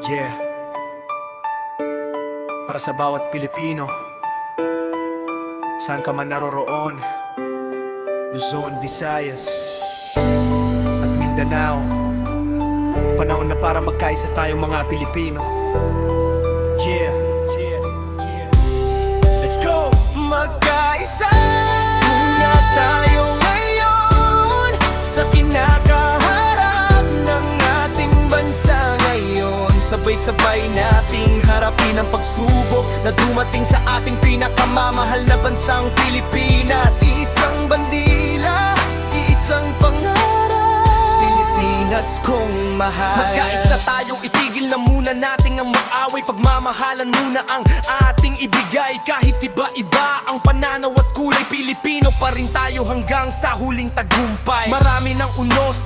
Yeah. Para sa bawat Pilipino, saan ka man naroroon, Luzon, Visayas at Mindanao, panahon na para magkaisa tayong mga Pilipino. Yeah, yeah, yeah. Let's go! Magkaisa muna tayo ngayon sa kinakaharap ng ating bansa ngayon. Sabay-sabay nating harapin ang pagsubok na dumating sa ating pinakamamahal na bansang Pilipinas. Isang bandila, isang pangarap, Pilipinas kong mahal. Magkaisa tayong itigil na muna nating ang mag-away. Pagmamahalan muna ang ating ibigay. Kahit iba-iba ang pananaw at kulay, Pilipino pa rin tayo hanggang sa huling tagumpay. Marami ng unos